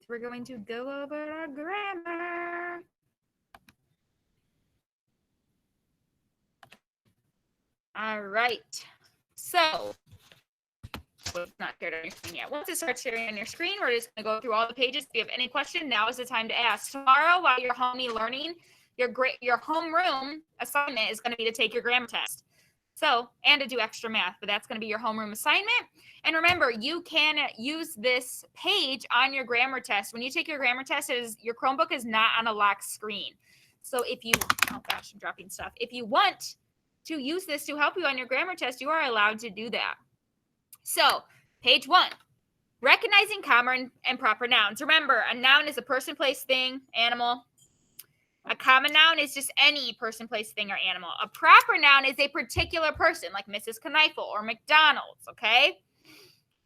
We're going to go over our grammar. All right. So, it's not shared on your screen yet. Once it starts sharing on your screen, we're just going to go through all the pages. If you have any question, now is the time to ask. Tomorrow, while you're home learning, your homeroom assignment is going to be to take your grammar test. So, and to do extra math, but that's going to be your homeroom assignment. And remember, you can use this page on your grammar test. When you take your grammar test, your Chromebook is not on a locked screen. So if you, oh gosh, I'm dropping stuff. If you want to use this to help you on your grammar test, you are allowed to do that. So, page 1, recognizing common and proper nouns. Remember, a noun is a person, place, thing, animal. A common noun is just any person, place, thing, or animal. A proper noun is a particular person, like Mrs. Kneifel or McDonald's, okay?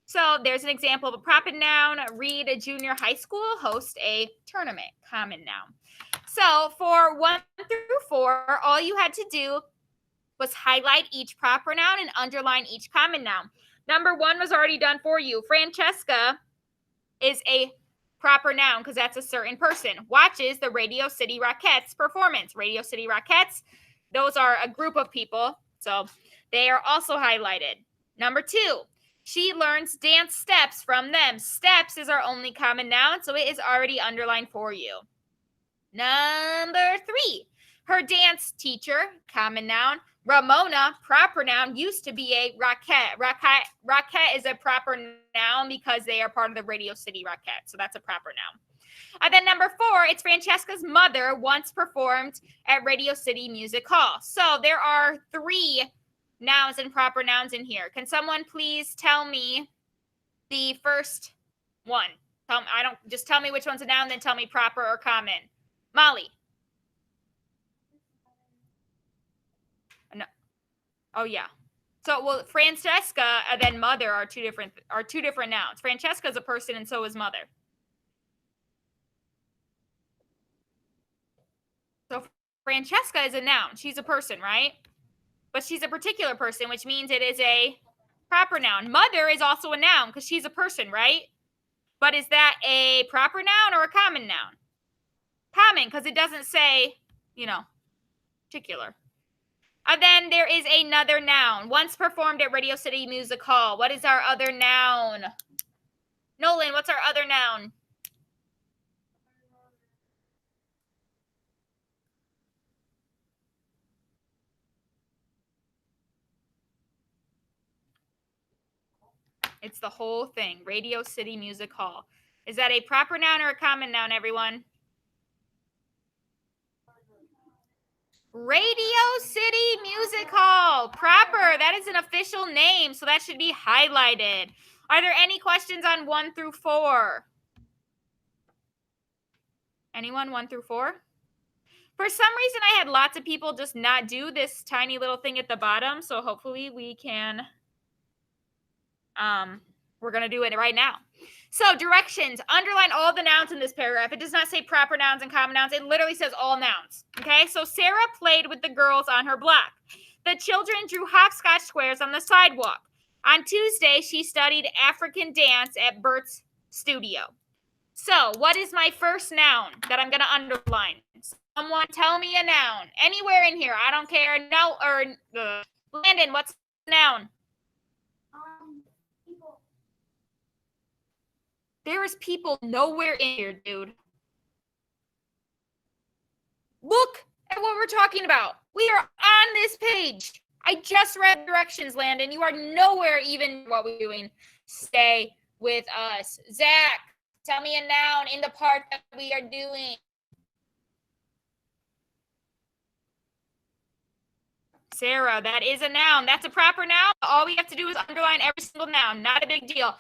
So there's an example of a proper noun. Reed Junior High School hosts a tournament, common noun. So for 1 through 4, all you had to do was highlight each proper noun and underline each common noun. Number 1 was already done for you. Francesca is a proper noun because that's a certain person. Watches the Radio City Rockettes performance. Radio City Rockettes, those are a group of people, so they are also highlighted. Number 2, she learns dance steps from them. Steps is our only common noun, so it is already underlined for you. Number 3, her dance teacher, common noun. Ramona, proper noun, used to be a Rockette. Rockette is a proper noun because they are part of the Radio City Rockette. So that's a proper noun. And then number 4, it's Francesca's mother once performed at Radio City Music Hall. So there are 3 nouns and proper nouns in here. Can someone please tell me the first one? Just tell me which one's a noun, then tell me proper or common. Molly. No. Oh yeah. So well, Francesca and then mother are two different nouns. Francesca is a person, and so is mother. So Francesca is a noun. She's a person, right? But she's a particular person, which means it is a proper noun. Mother is also a noun because she's a person, right? But is that a proper noun or a common noun? Common, because it doesn't say, particular. And then there is another noun. Once performed at Radio City Music Hall. What is our other noun? Nolan, what's our other noun? It's the whole thing. Radio City Music Hall. Is that a proper noun or a common noun, everyone? Radio City Music Hall. Proper. That is an official name, so that should be highlighted. Are there any questions on 1 through 4? Anyone 1 through 4? For some reason, I had lots of people just not do this tiny little thing at the bottom, so hopefully we can, we're going to do it right now. So directions, underline all the nouns in this paragraph. It does not say proper nouns and common nouns. It literally says all nouns. Okay, so Sarah played with the girls on her block. The children drew hopscotch squares on the sidewalk. On Tuesday, she studied African dance at Bert's studio. So what is my first noun that I'm going to underline? Someone tell me a noun. Anywhere in here. I don't care. No, or Landon, what's the noun? People. There is people nowhere in here, dude. Look at what we're talking about. We are on this page. I just read directions, Landon. You are nowhere even what we're doing. Stay with us. Zach, tell me a noun in the part that we are doing. Sarah, that is a noun. That's a proper noun. All we have to do is underline every single noun. Not a big deal.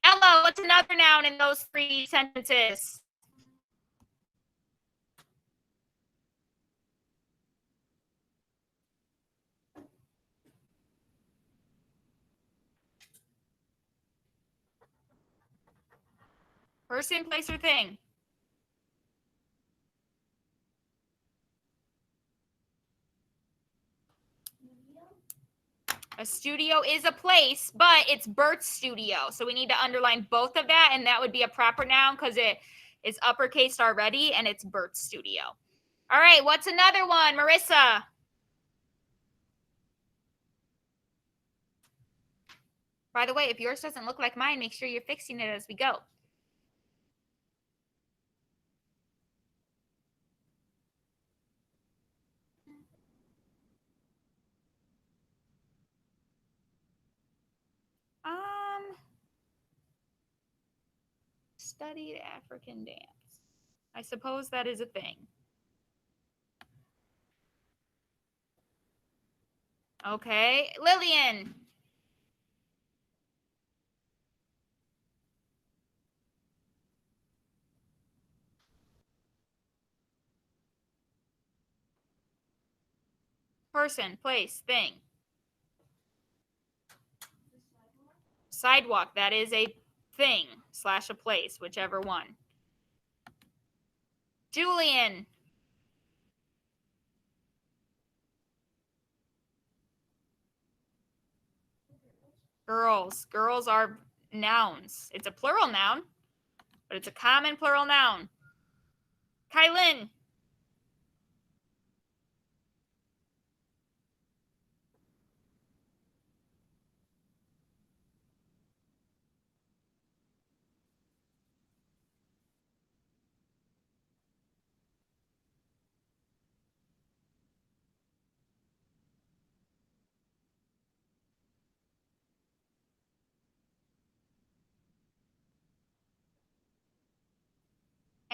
Ella, what's another noun in those 3 sentences? Person, place, or thing? A studio is a place, but it's Bert's studio. So we need to underline both of that, and that would be a proper noun because is uppercased already, and it's Bert's studio. All right, what's another one, Marissa? By the way, if yours doesn't look like mine, make sure you're fixing it as we go. Studied African dance. I suppose that is a thing. Okay, Lillian. Person, place, thing. Sidewalk, that is a thing / a place, whichever one. Julian. Girls. Girls are nouns. It's a plural noun, but it's a common plural noun. Kylan.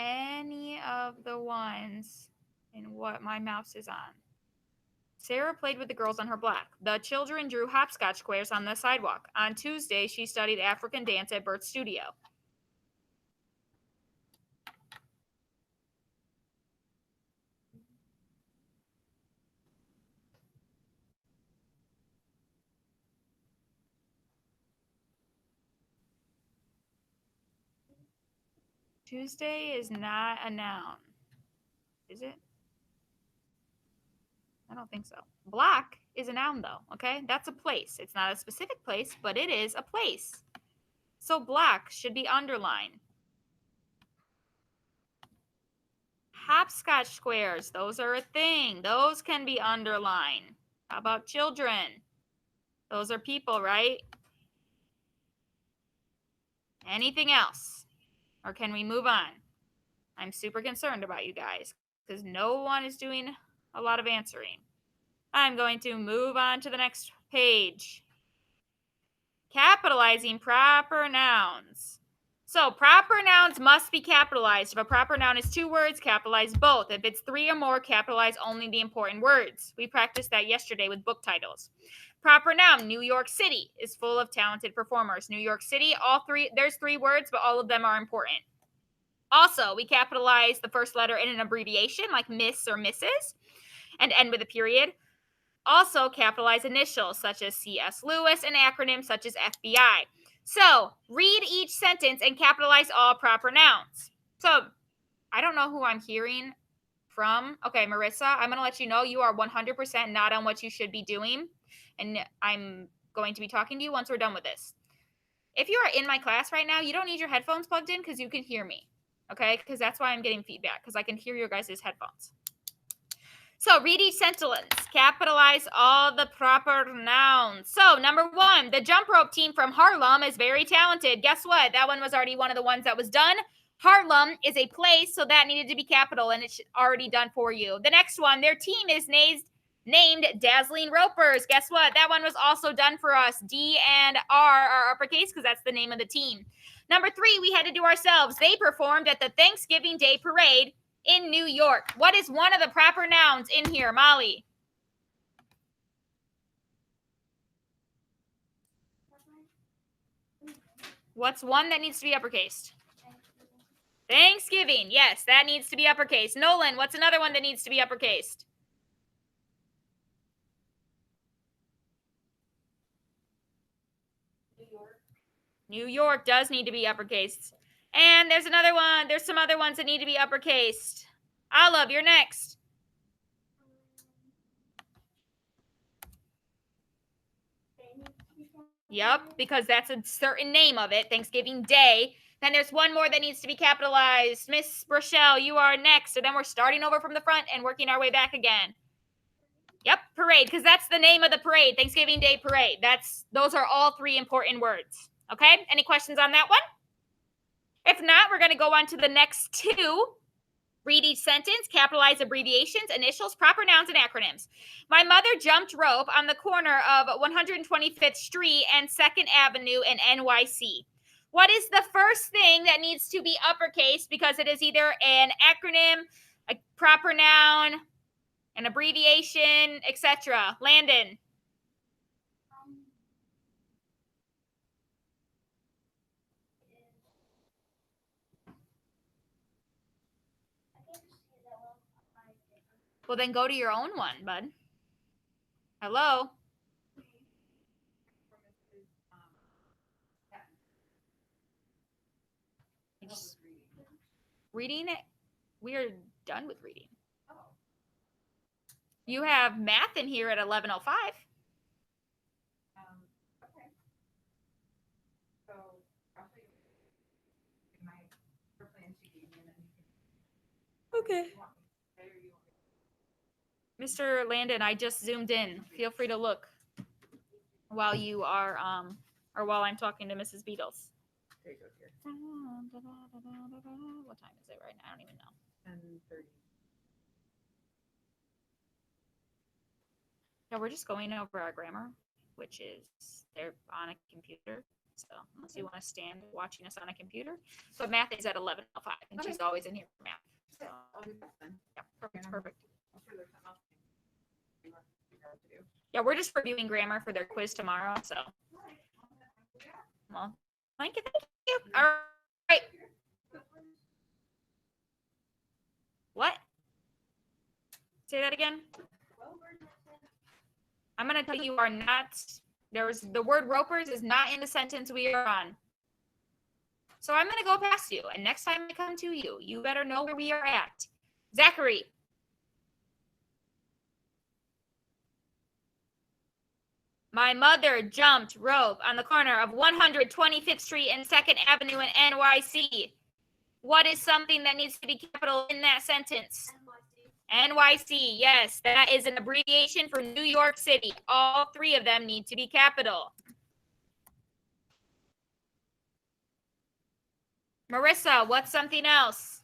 Any of the ones in what my mouse is on. Sarah played with the girls on her block. The children drew hopscotch squares on the sidewalk. On Tuesday, she studied African dance at Bert's studio. Tuesday is not a noun. Is it? I don't think so. Block is a noun, though, okay? That's a place. It's not a specific place, but it is a place. So block should be underlined. Hopscotch squares, those are a thing. Those can be underlined. How about children? Those are people, right? Anything else? Or can we move on? I'm super concerned about you guys because no one is doing a lot of answering. I'm going to move on to the next page. Capitalizing proper nouns. So proper nouns must be capitalized. If a proper noun is 2 words, capitalize both. If it's 3 or more, capitalize only the important words. We practiced that yesterday with book titles. Proper noun, New York City, is full of talented performers. New York City, there's 3 words, but all of them are important. Also, we capitalize the first letter in an abbreviation like Miss or Mrs. and end with a period. Also, capitalize initials such as C.S. Lewis and acronyms such as FBI. So, read each sentence and capitalize all proper nouns. So, I don't know who I'm hearing from. Okay, Marissa, I'm going to let you know you are 100% not on what you should be doing. And I'm going to be talking to you once we're done with this. If you are in my class right now, you don't need your headphones plugged in because you can hear me. Okay, because that's why I'm getting feedback, because I can hear your guys' headphones. So read each sentence. Capitalize all the proper nouns. So number 1, the jump rope team from Harlem is very talented. Guess what? That one was already one of the ones that was done. Harlem is a place, so that needed to be capital, and it's already done for you. The next one, their team is named Dazzling Ropers. Guess what? That one was also done for us. D and R are uppercase because that's the name of the team. Number 3, we had to do ourselves. They performed at the Thanksgiving Day Parade in New York. What is one of the proper nouns in here, Molly? What's one that needs to be uppercased? Thanksgiving. Yes, that needs to be uppercased. Nolan, what's another one that needs to be uppercased? New York does need to be uppercased. And there's another one. There's some other ones that need to be uppercased. Olive, you're next. Yep, because that's a certain name of it, Thanksgiving Day. Then there's one more that needs to be capitalized. Miss Rochelle, you are next. So then we're starting over from the front and working our way back again. Yep, parade, because that's the name of the parade, Thanksgiving Day parade. Those are all three important words. Okay, any questions on that one? If not, we're going to go on to the next two. Read each sentence, capitalize abbreviations, initials, proper nouns, and acronyms. My mother jumped rope on the corner of 125th Street and 2nd Avenue in NYC. What is the first thing that needs to be uppercase because it is either an acronym, a proper noun, an abbreviation, etc.? Landon. Well, then go to your own one, bud. Hello? Just reading it? We are done with reading. You have math in here at 11:05. Okay. So I'll show you my plan sheet and then you can. Okay. Mr. Landon, I just zoomed in. Feel free to look while you are or while I'm talking to Mrs. Beatles. There you go here. What time is it right now? I don't even know. 10:30. Yeah, we're just going over our grammar, which is they're on a computer. So unless you want to stand watching us on a computer. But math is at 11:05, and she's always in here for math. So, I'll do that then. yeah, perfect, perfect. I'm sure there's something else you want to do. Yeah, we're just reviewing grammar for their quiz tomorrow. So, well, thank you. All right. What? Say that again. I'm going to tell you are not, the word ropers is not in the sentence we are on. So I'm going to go past you. And next time I come to you, you better know where we are at. Zachary. My mother jumped rope on the corner of 125th Street and 2nd Avenue in NYC. What is something that needs to be capital in that sentence? NYC, yes, that is an abbreviation for New York City. All three of them need to be capital. Marissa, what's something else?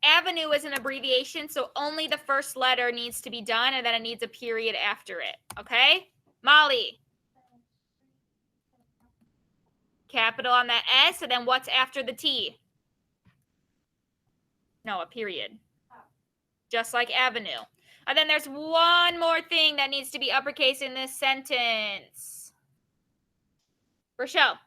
Avenue is an abbreviation, so only the first letter needs to be done, and then it needs a period after it, okay? Molly. Capital on that S, and then what's after the T? No, a period. Just like avenue. And then there's one more thing that needs to be uppercase in this sentence. Rochelle.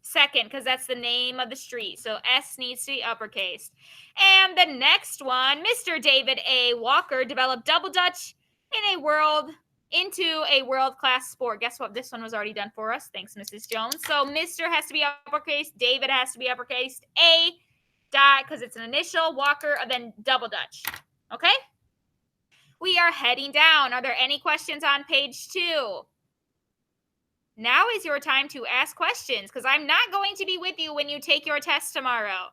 Second, because that's the name of the street. So S needs to be uppercase. And the next one, Mr. David A. Walker developed double Dutch into a world-class sport. Guess what? This one was already done for us. Thanks, Mrs. Jones. So Mr. has to be uppercase. David has to be uppercase. A dot, because it's an initial. Walker, and then double Dutch. Okay? We are heading down. Are there any questions on page 2? Now is your time to ask questions, because I'm not going to be with you when you take your test tomorrow.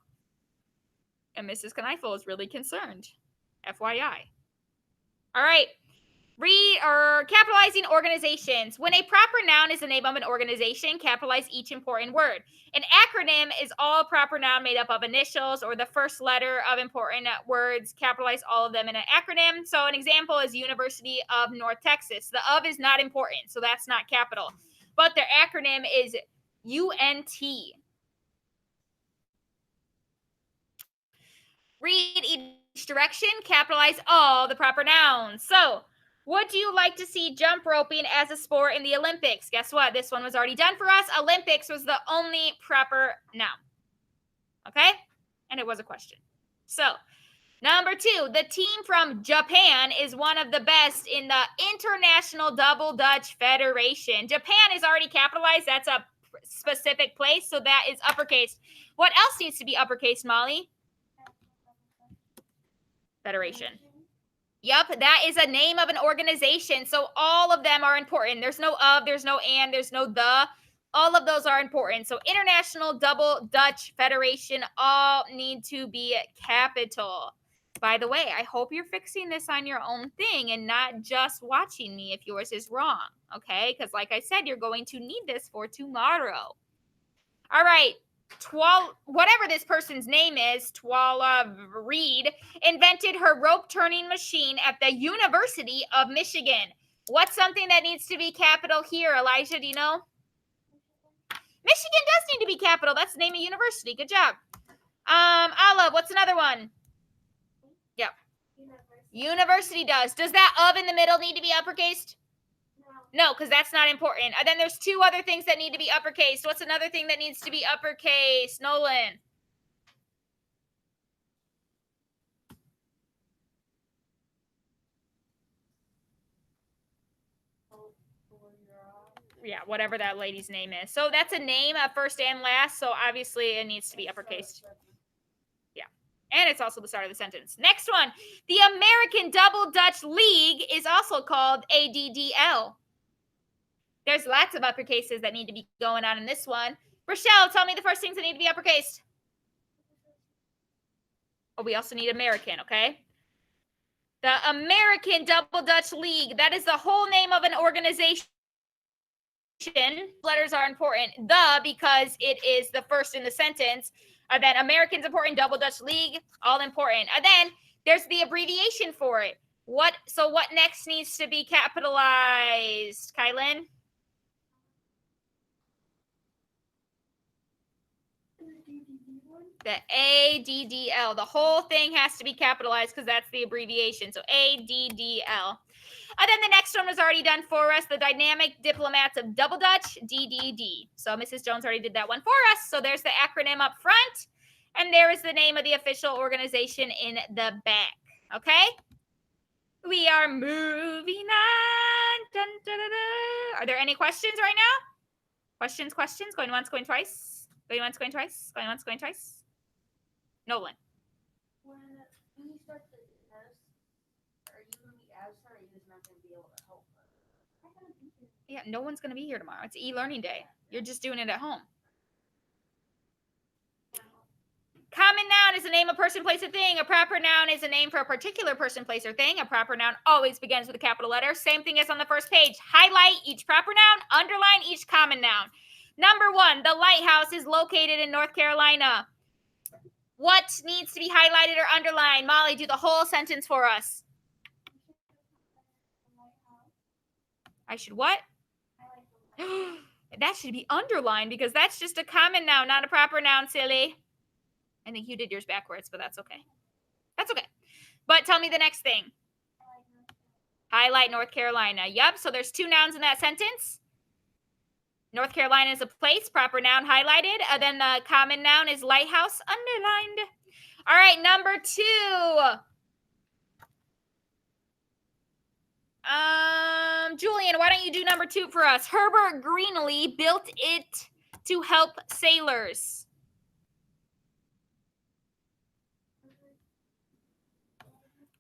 And Mrs. Kneifel is really concerned. FYI. All right. Capitalizing organizations. When a proper noun is the name of an organization, capitalize each important word. An acronym is all proper noun made up of initials or the first letter of important words. Capitalize all of them in an acronym. So an example is University of North Texas. The of is not important, so that's not capital. But their acronym is UNT. Read each direction, capitalize all the proper nouns. So, would you like to see jump roping as a sport in the Olympics? Guess what? This one was already done for us. Olympics was the only proper noun. Okay? And it was a question. So, number 2, the team from Japan is one of the best in the International Double Dutch Federation. Japan is already capitalized. That's a specific place, so that is uppercase. What else needs to be uppercase, Molly? Federation. Yep, that is a name of an organization. So all of them are important. There's no of, there's no and, there's no the. All of those are important. So International Double Dutch Federation all need to be capital. By the way, I hope you're fixing this on your own thing and not just watching me if yours is wrong, okay? Because like I said, you're going to need this for tomorrow. All right. Whatever this person's name is, Twala Reed, invented her rope turning machine at the University of Michigan. What's something that needs to be capital here, Elijah? Do you know? Michigan does need to be capital. That's the name of university. Good job. Olive, what's another one? Yep. University does. Does that of in the middle need to be uppercased? No, because that's not important. And then there's two other things that need to be uppercased. What's another thing that needs to be uppercased? Nolan. Yeah, whatever that lady's name is. So that's a name, first and last. So obviously it needs to be uppercased. Yeah. And it's also the start of the sentence. Next one. The American Double Dutch League is also called ADDL. There's lots of uppercases that need to be going on in this one. Rochelle, tell me the first things that need to be uppercased. Oh, we also need American, okay? The American Double Dutch League. That is the whole name of an organization. Letters are important. The, because it is the first in the sentence. And then American's important. Double Dutch League, all important. And then there's the abbreviation for it. So what next needs to be capitalized, Kylan? The ADDL. The whole thing has to be capitalized because that's the abbreviation. So ADDL. And then the next one was already done for us. The Dynamic Diplomats of Double Dutch, DDD. So Mrs. Jones already did that one for us. So there's the acronym up front. And there is the name of the official organization in the back. Okay? We are moving on. Dun, dun, dun, dun. Are there any questions right now? Questions? Going once, going twice. Going once, going twice. Going once, going twice. Nolan. When you start the test, are you going to be absent or are you just not going to be able to help her? Yeah, no one's going to be here tomorrow. It's e-learning day. You're just doing it at home. Common noun is a name of person, place, or thing. A proper noun is a name for a particular person, place, or thing. A proper noun always begins with a capital letter. Same thing as on the first page. Highlight each proper noun. Underline each common noun. Number one, the lighthouse is located in North Carolina. What needs to be highlighted or underlined? Molly, do the whole sentence for us. I should what? That should be underlined because that's just a common noun, not a proper noun, silly. I think you did yours backwards, but that's okay. That's okay. But tell me the next thing. Highlight North Carolina. Yep, so there's two nouns in that sentence. North Carolina is a place, proper noun highlighted. Then the common noun is lighthouse, underlined. All right, number two. Julian, why don't you do number two for us? Herbert Greenlee built it to help sailors.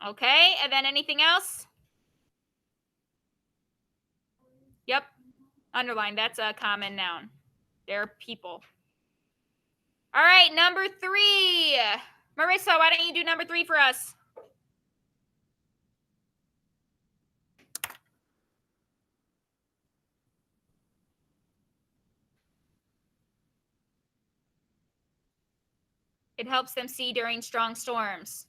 Okay, and then anything else? Yep, underline. That's a common noun. They're people. All right, number three. Marissa, why don't you do number three for us? It helps them see during strong storms.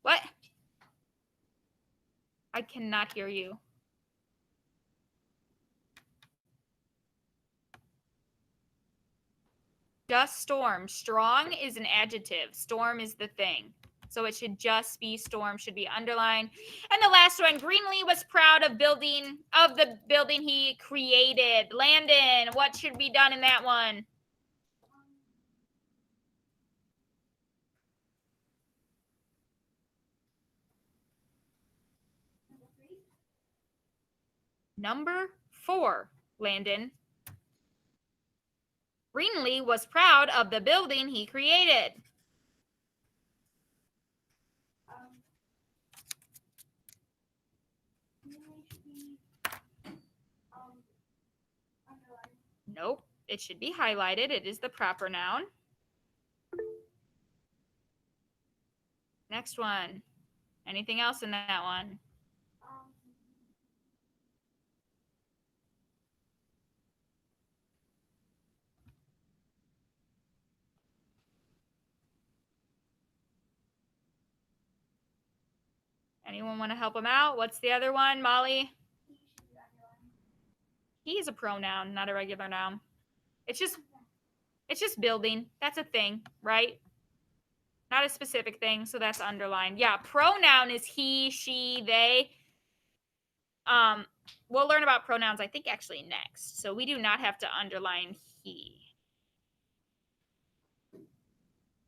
What? I cannot hear you. Just storm. Strong is an adjective. Storm is the thing. So it should just be storm, should be underlined. And the last one, Greenlee was proud of the building he created. Landon, what should be done in that one? Number 4, Landon. Greenlee was proud of the building he created. Nope, it should be highlighted. It is the proper noun. Next one. Anything else in that one? Anyone want to help him out? What's the other one, Molly? He is a pronoun, not a regular noun. It's just building. That's a thing, right? Not a specific thing, so that's underlined. Yeah, pronoun is he, she, they. We'll learn about pronouns, I think, actually next. So we do not have to underline he.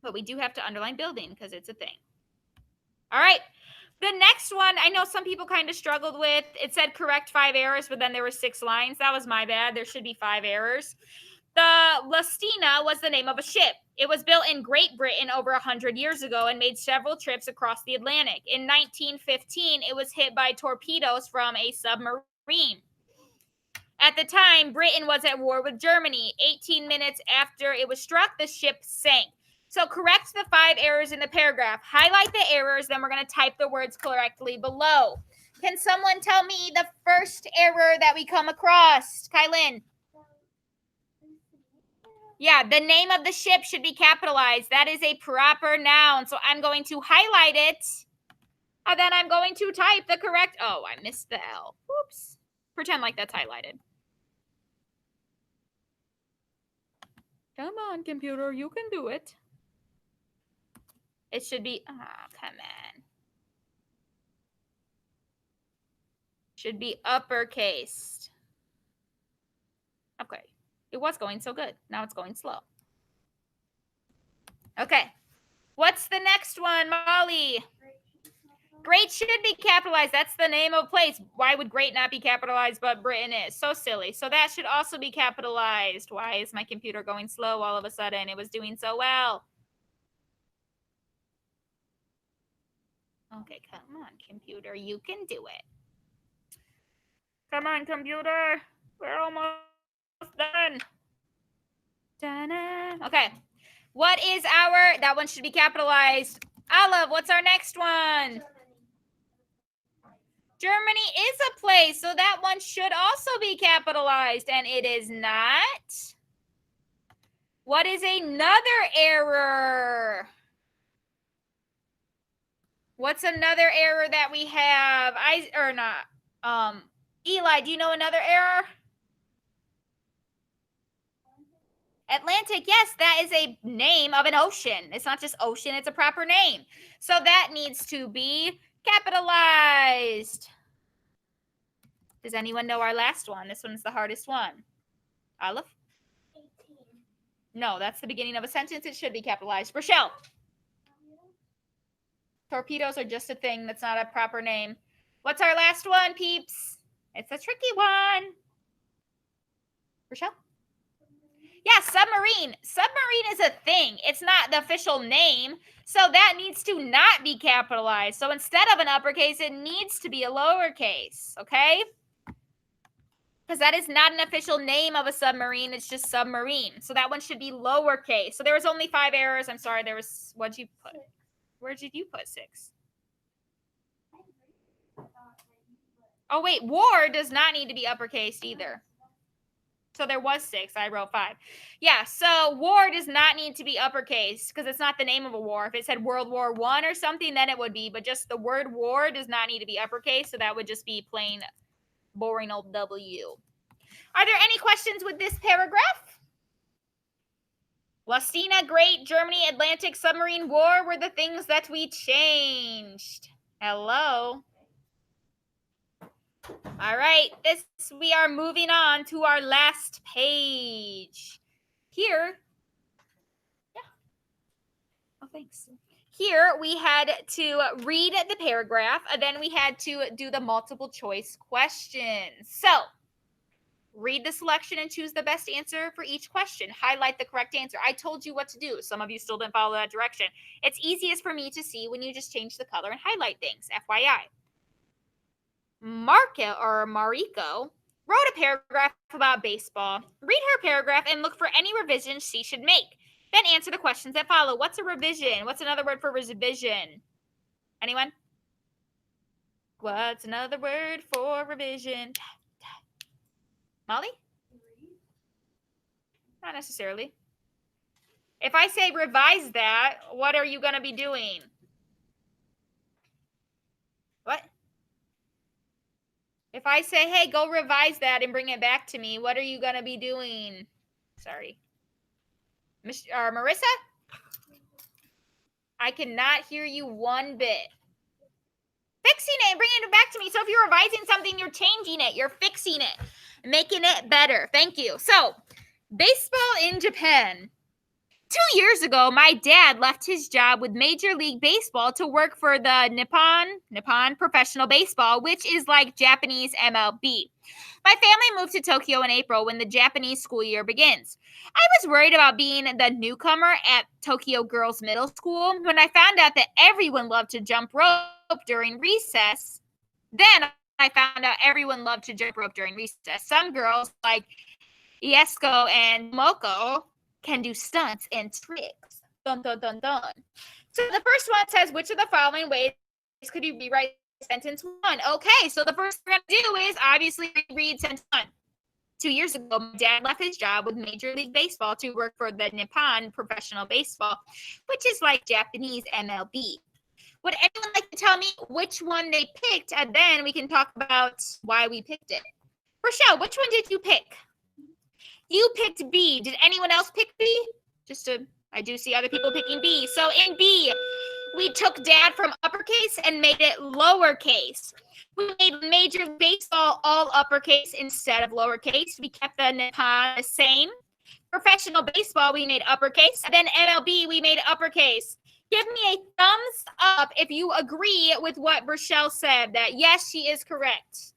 But we do have to underline building because it's a thing. All right. The next one, I know some people kind of struggled with. It said correct 5 errors, but then there were 6 lines. That was my bad. There should be 5 errors. The Lustina was the name of a ship. It was built in Great Britain over 100 years ago and made several trips across the Atlantic. In 1915, it was hit by torpedoes from a submarine. At the time, Britain was at war with Germany. 18 minutes after it was struck, the ship sank. So correct the 5 errors in the paragraph. Highlight the errors, then we're going to type the words correctly below. Can someone tell me the first error that we come across? Kylan? Yeah, the name of the ship should be capitalized. That is a proper noun. So I'm going to highlight it. And then I'm going to type the correct. Oh, I missed the L. Oops. Pretend like that's highlighted. Come on, computer. You can do it. It should be. Oh, come on. Should be uppercased. Okay. It was going so good. Now it's going slow. Okay. What's the next one, Molly? Great should be capitalized. That's the name of a place. Why would great not be capitalized, but Britain is? So silly. So that should also be capitalized. Why is my computer going slow all of a sudden? It was doing so well. Okay, come on, computer. You can do it. Come on, computer. We're almost done. Ta-da. Okay. What is our, that one should be capitalized. Olive, what's our next one? Germany is a place, so that one should also be capitalized, and it is not. What is another error? What's another error that we have? Eli, do you know another error? Atlantic, yes, that is a name of an ocean. It's not just ocean, it's a proper name. So that needs to be capitalized. Does anyone know our last one? This one's the hardest one. Olive? 18. No, that's the beginning of a sentence. It should be capitalized. Rochelle? Torpedoes are just a thing. That's not a proper name. What's our last one, peeps? It's a tricky one. Rochelle? Yeah, submarine. Submarine is a thing. It's not the official name. So that needs to not be capitalized. So instead of an uppercase, it needs to be a lowercase. Okay? Because that is not an official name of a submarine. It's just submarine. So that one should be lowercase. So there was only 5 errors. I'm sorry. There was, what'd you put? Where did you put 6? Oh, wait. War does not need to be uppercase either. So there was 6. I wrote 5. Yeah, so war does not need to be uppercase because it's not the name of a war. If it said World War I or something, then it would be. But just the word war does not need to be uppercase. So that would just be plain boring old W. Are there any questions with this paragraph? Lustina, Great, Germany, Atlantic, Submarine, War were the things that we changed. Hello? All right, we are moving on to our last page. Here, yeah. Oh, thanks. Here we had to read the paragraph, and then we had to do the multiple choice questions. So Read the selection and choose the best answer for each question. Highlight the correct answer. I told you what to do. Some of you still didn't follow that direction. It's easiest for me to see when you just change the color and highlight things, FYI. Mariko wrote a paragraph about baseball. Read her paragraph and look for any revisions she should make. Then answer the questions that follow. What's a revision? What's another word for revision? Anyone? What's another word for revision? Molly? Not necessarily. If I say revise that, what are you going to be doing? What? If I say, hey, go revise that and bring it back to me, what are you going to be doing? Sorry. Marissa? I cannot hear you one bit. Fixing it and bringing it back to me. So if you're revising something, you're changing it. You're fixing it. Making it better. Thank you. So, baseball in Japan. 2 years ago, my dad left his job with Major League Baseball to work for the Nippon Professional Baseball, which is like Japanese MLB. My family moved to Tokyo in April when the Japanese school year begins. I was worried about being the newcomer at Tokyo Girls Middle School when I found out that everyone loved to jump rope during recess. Then I found out everyone loved to jump rope during recess. Some girls like Iesko and Moko can do stunts and tricks. Dun, dun, dun, dun. So the first one says, which of the following ways could you rewrite sentence 1? Okay, so the first thing we're going to do is obviously read sentence 1. 2 years ago, my dad left his job with Major League Baseball to work for the Nippon Professional Baseball, which is like Japanese MLB. Would anyone like to tell me which one they picked? And then we can talk about why we picked it. Rochelle, which one did you pick? You picked B. Did anyone else pick B? I do see other people picking B. So in B, we took dad from uppercase and made it lowercase. We made Major Baseball all uppercase instead of lowercase. We kept the Nippon the same. Professional baseball, we made uppercase. And then MLB, we made uppercase. Give me a thumbs up if you agree with what Rochelle said, that yes, she is correct.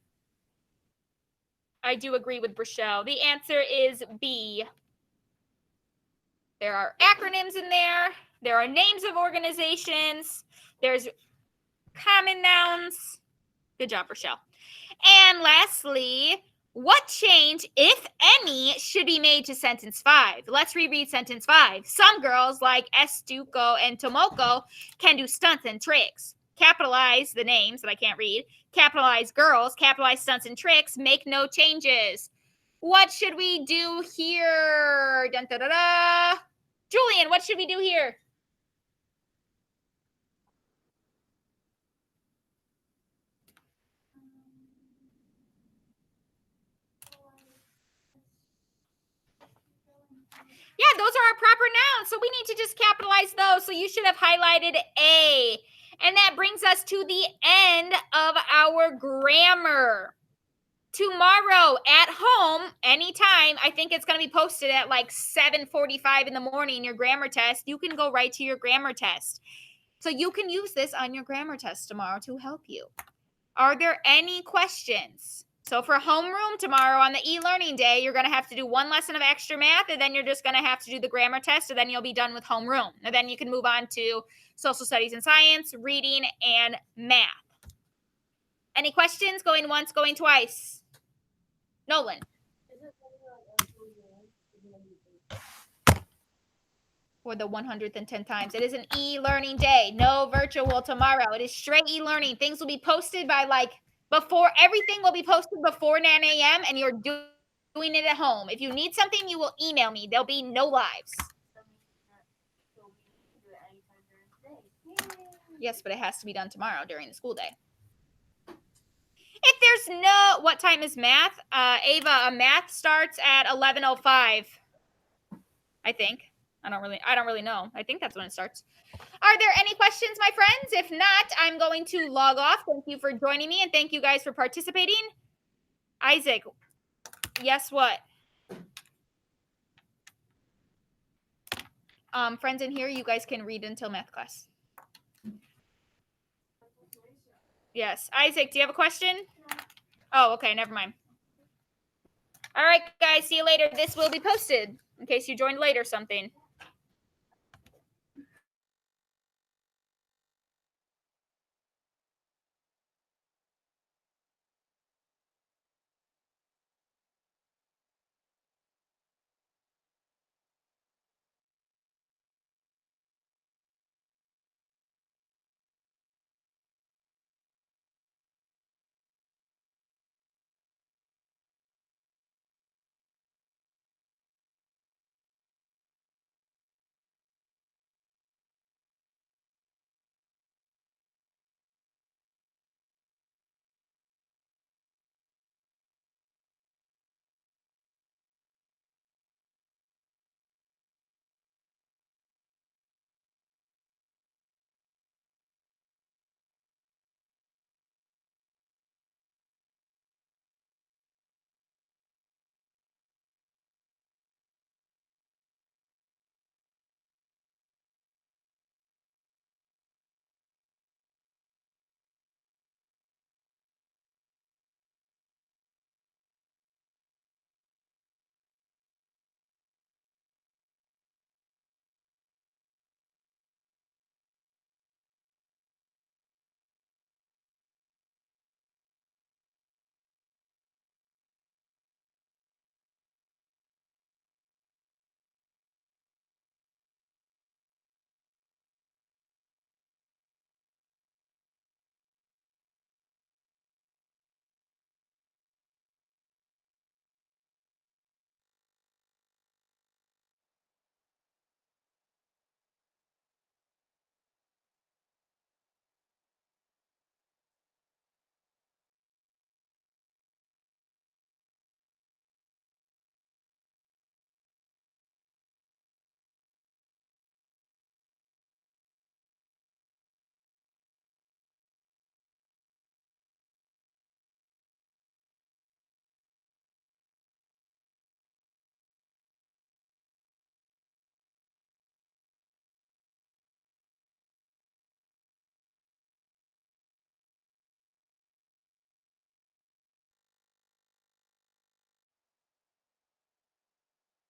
I do agree with Rochelle. The answer is B. There are acronyms in there. There are names of organizations. There's common nouns. Good job, Rochelle. And lastly, what change, if any, should be made to sentence 5? Let's reread sentence 5. Some girls like Estuco and Tomoko can do stunts and tricks. Capitalize the names that I can't read. Capitalize girls, capitalize stunts and tricks, make no changes. What should we do here? Dun, da, da, da. Julian, what should we do here? Yeah, those are our proper nouns, so we need to just capitalize those. So you should have highlighted A. And that brings us to the end of our grammar. Tomorrow at home, anytime, I think it's going to be posted at like 7:45 in the morning, your grammar test. You can go right to your grammar test. So you can use this on your grammar test tomorrow to help you. Are there any questions? So for homeroom tomorrow on the e-learning day, you're going to have to do one lesson of extra math, and then you're just going to have to do the grammar test, and then you'll be done with homeroom. And then you can move on to social studies and science, reading, and math. Any questions? Going once, going twice. Nolan. For the 110th times. It is an e-learning day. No virtual tomorrow. It is straight e-learning. Things will be posted by everything will be posted before 9 a.m. and you're doing it at home. If you need something, you will email me. There'll be no lives. Yes, but it has to be done tomorrow during the school day. If there's what time is math? Ava, math starts at 11:05. I think. I don't really know. I think that's when it starts. Are there any questions, my friends? If not, I'm going to log off. Thank you for joining me, and thank you guys for participating. Isaac, yes, what? Friends in here, you guys can read until math class. Yes. Isaac, do you have a question? Oh, okay. Never mind. All right, guys. See you later. This will be posted in case you joined late or something.